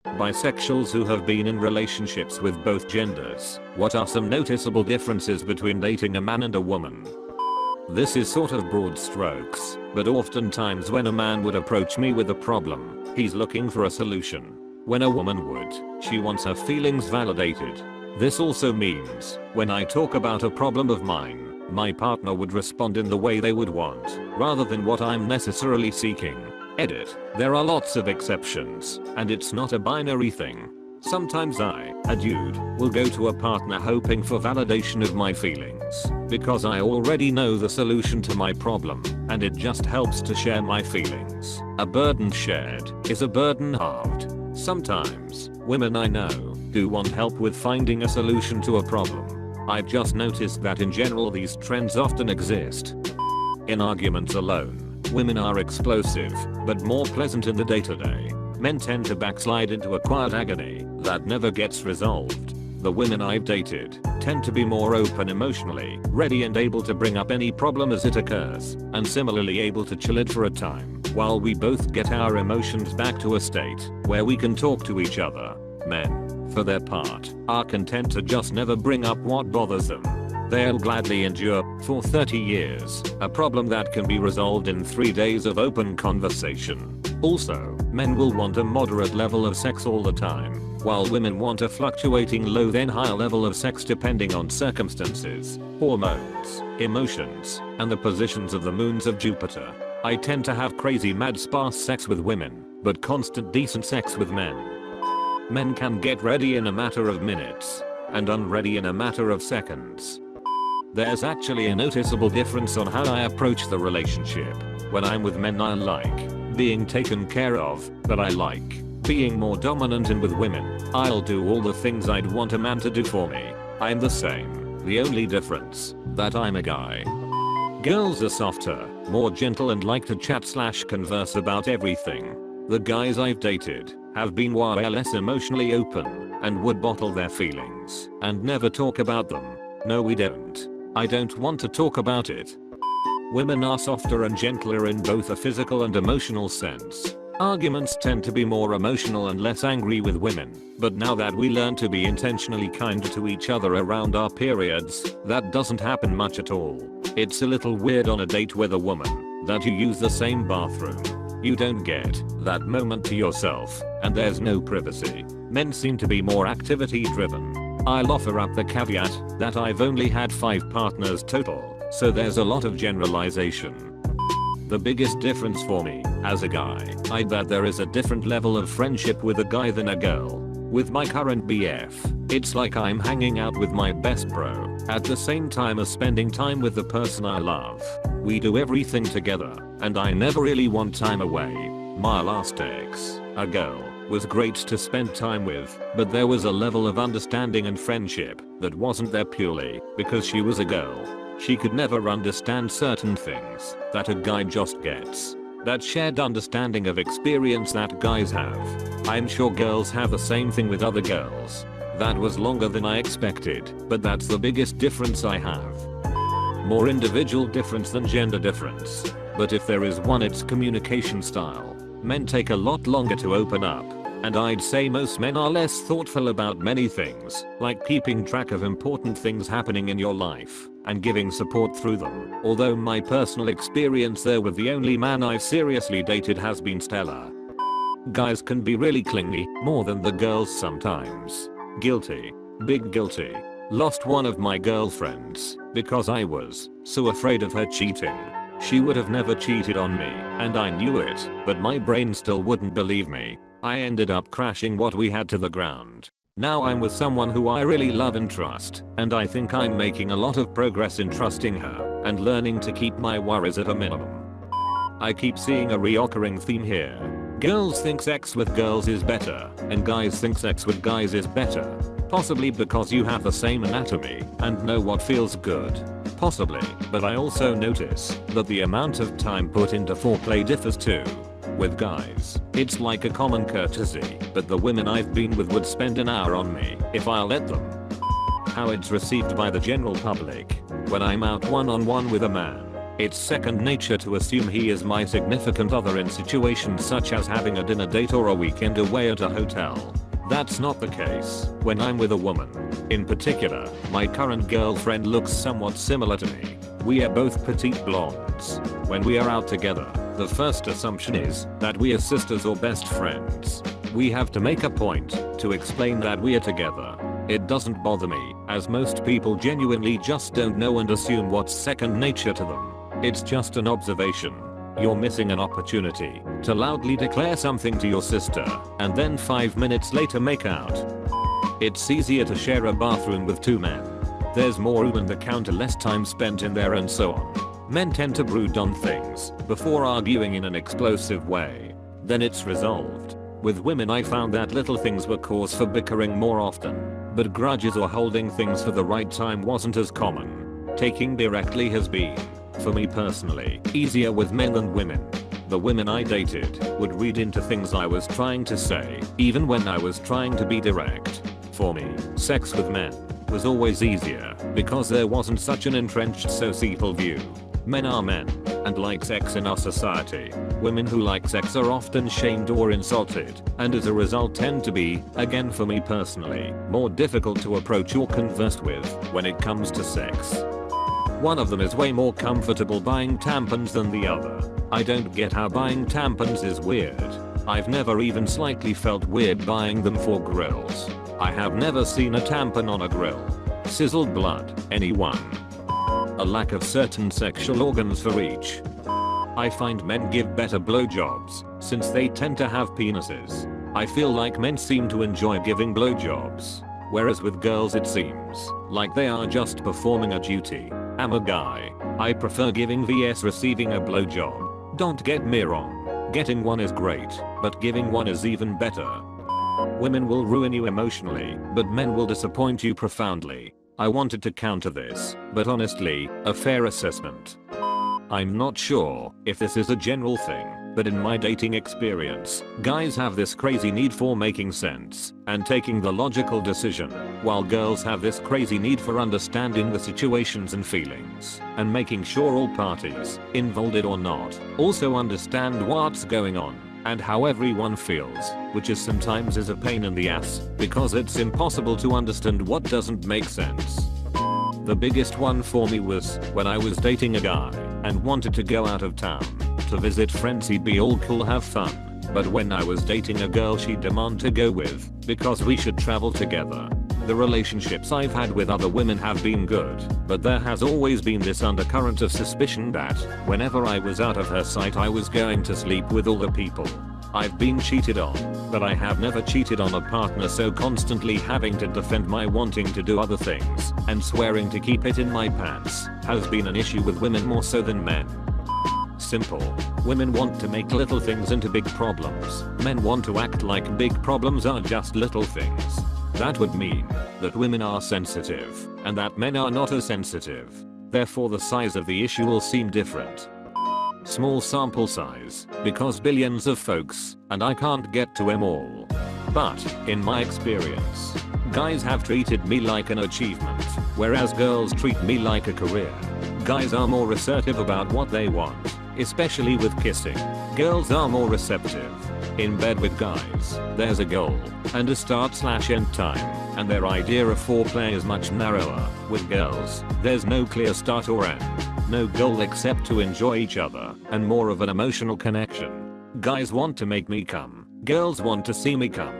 Bisexuals who have been in relationships with both genders. What are some noticeable differences between dating a man and a woman? This is sort of broad strokes, but oftentimes when a man would approach me with a problem, he's looking for a solution. When a woman would, she wants her feelings validated. This also means, when I talk about a problem of mine, my partner would respond in the way they would want, rather than what I'm necessarily seeking. Edit. There are lots of exceptions, and it's not a binary thing. Sometimes I, a dude, will go to a partner hoping for validation of my feelings, because I already know the solution to my problem, and it just helps to share my feelings. A burden shared is a burden halved. Sometimes, women I know, do want help with finding a solution to a problem. I've just noticed that in general these trends often exist. In arguments alone, women are explosive, but more pleasant in the day-to-day. Men tend to backslide into a quiet agony that never gets resolved. The women I've dated tend to be more open emotionally, ready and able to bring up any problem as it occurs, and similarly able to chill it for a time, while we both get our emotions back to a state where we can talk to each other. Men, for their part, are content to just never bring up what bothers them. They'll gladly endure, for 30 years, a problem that can be resolved in 3 days of open conversation. Also, men will want a moderate level of sex all the time, while women want a fluctuating low then high level of sex depending on circumstances, hormones, emotions, and the positions of the moons of Jupiter. I tend to have crazy mad sparse sex with women, but constant decent sex with men. Men can get ready in a matter of minutes, and unready in a matter of seconds. There's actually a noticeable difference on how I approach the relationship. When I'm with men I like being taken care of, but I like being more dominant, and with women, I'll do all the things I'd want a man to do for me. I'm the same. The only difference, that I'm a guy. Girls are softer, more gentle and like to chat/converse about everything. The guys I've dated have been way less emotionally open and would bottle their feelings and never talk about them. No, we don't. I don't want to talk about it. Women are softer and gentler in both a physical and emotional sense. Arguments tend to be more emotional and less angry with women, but now that we learn to be intentionally kinder to each other around our periods, that doesn't happen much at all. It's a little weird on a date with a woman that you use the same bathroom. You don't get that moment to yourself, and there's no privacy. Men seem to be more activity driven. I'll offer up the caveat that I've only had 5 partners total, so there's a lot of generalization. The biggest difference for me, as a guy, is that there is a different level of friendship with a guy than a girl. With my current BF, it's like I'm hanging out with my best bro, at the same time as spending time with the person I love. We do everything together, and I never really want time away. My last ex, a girl, was great to spend time with, but there was a level of understanding and friendship that wasn't there purely because she was a girl. She could never understand certain things that a guy just gets. That shared understanding of experience that guys have. I'm sure girls have the same thing with other girls. That was longer than I expected, but that's the biggest difference I have. More individual difference than gender difference. But if there is one, it's communication style. Men take a lot longer to open up, and I'd say most men are less thoughtful about many things, like keeping track of important things happening in your life and giving support through them. Although my personal experience there with the only man I've seriously dated has been stellar. Guys can be really clingy, more than the girls sometimes. Guilty. Big guilty. Lost one of my girlfriends because I was so afraid of her cheating. She would have never cheated on me, and I knew it, but my brain still wouldn't believe me. I ended up crashing what we had to the ground. Now I'm with someone who I really love and trust, and I think I'm making a lot of progress in trusting her and learning to keep my worries at a minimum. I keep seeing a reoccurring theme here. Girls think sex with girls is better, and guys think sex with guys is better. Possibly because you have the same anatomy and know what feels good. Possibly, but I also notice that the amount of time put into foreplay differs too. With guys, it's like a common courtesy, but the women I've been with would spend an hour on me if I'll let them. How it's received by the general public. When I'm out one-on-one with a man, It's second nature to assume he is my significant other in situations such as having a dinner date or a weekend away at a hotel. That's not the case when I'm with a woman. In particular, my current girlfriend looks somewhat similar to me. We are both petite blondes. When we are out together, the first assumption is that we are sisters or best friends. We have to make a point to explain that we are together. It doesn't bother me, as most people genuinely just don't know and assume what's second nature to them. It's just an observation. You're missing an opportunity to loudly declare something to your sister and then 5 minutes later make out. It's easier to share a bathroom with two men. There's more room in the counter, less time spent in there, and so on. Men tend to brood on things before arguing in an explosive way. Then it's resolved. With women I found that little things were cause for bickering more often, but grudges or holding things for the right time wasn't as common. Taking directly has been, for me personally, easier with men than women. The women I dated would read into things I was trying to say, even when I was trying to be direct. For me, sex with men was always easier because there wasn't such an entrenched societal view. Men are men and like sex in our society. Women who like sex are often shamed or insulted, and as a result tend to be, again for me personally, more difficult to approach or converse with when it comes to sex. One of them is way more comfortable buying tampons than the other. I don't get how buying tampons is weird. I've never even slightly felt weird buying them for grills. I have never seen a tampon on a grill. Sizzled blood, anyone? A lack of certain sexual organs for each. I find men give better blowjobs since they tend to have penises. I feel like men seem to enjoy giving blowjobs, whereas with girls it seems like they are just performing a duty. I'm a guy. I prefer giving vs receiving a blowjob. Don't get me wrong. Getting one is great, but giving one is even better. Women will ruin you emotionally, but men will disappoint you profoundly. I wanted to counter this, but honestly, a fair assessment. I'm not sure if this is a general thing, but in my dating experience, guys have this crazy need for making sense and taking the logical decision, while girls have this crazy need for understanding the situations and feelings and making sure all parties, involved or not, also understand what's going on and how everyone feels, which is sometimes a pain in the ass because it's impossible to understand what doesn't make sense. The biggest one for me was when I was dating a guy and wanted to go out of town to visit friends. He'd be all cool, have fun, but when I was dating a girl she'd demand to go with because we should travel together. The relationships I've had with other women have been good, but there has always been this undercurrent of suspicion that whenever I was out of her sight I was going to sleep with all the people. I've been cheated on, but I have never cheated on a partner, so constantly having to defend my wanting to do other things and swearing to keep it in my pants has been an issue with women more so than men. Simple. Women want to make little things into big problems. Men want to act like big problems are just little things. That would mean that women are sensitive and that men are not as sensitive. Therefore the size of the issue will seem different. Small sample size because billions of folks and I can't get to them all. But in my experience, guys have treated me like an achievement, whereas girls treat me like a career. Guys are more assertive about what they want, especially with kissing. Girls are more receptive. In bed with guys, there's a goal and a start/end time, and their idea of foreplay is much narrower. With girls, there's no clear start or end, no goal except to enjoy each other, and more of an emotional connection. Guys want to make me come, girls want to see me come.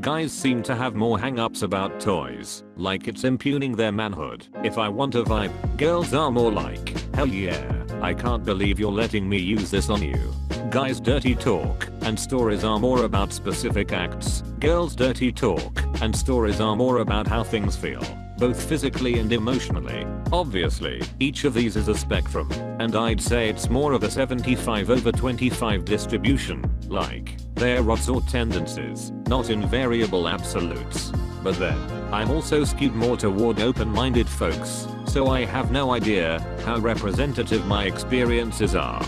Guys seem to have more hang-ups about toys, like it's impugning their manhood. If I want a vibe, girls are more like, hell yeah, I can't believe you're letting me use this on you. Guys' dirty talk and stories are more about specific acts. Girls' dirty talk and stories are more about how things feel, both physically and emotionally. Obviously, each of these is a spectrum, and I'd say it's more of a 75/25 distribution, like, there are odds or tendencies, not invariable absolutes. But then, I'm also skewed more toward open-minded folks, so I have no idea how representative my experiences are.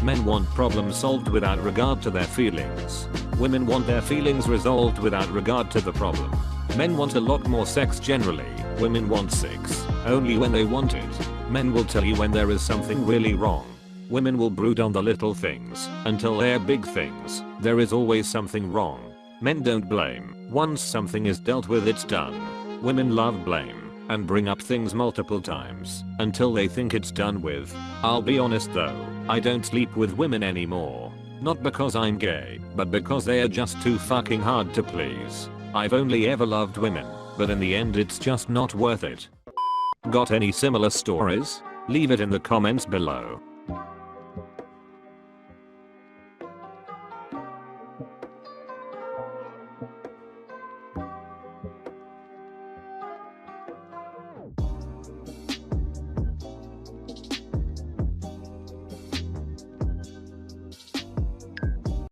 Men want problems solved without regard to their feelings. Women want their feelings resolved without regard to the problem. Men want a lot more sex generally. Women want sex only when they want it. Men will tell you when there is something really wrong. Women will brood on the little things until they're big things. There is always something wrong. Men don't blame. Once something is dealt with, it's done. Women love blame and bring up things multiple times until they think it's done with. I'll be honest though, I don't sleep with women anymore. Not because I'm gay, but because they are just too fucking hard to please. I've only ever loved women, but in the end it's just not worth it. Got any similar stories? Leave it in the comments below.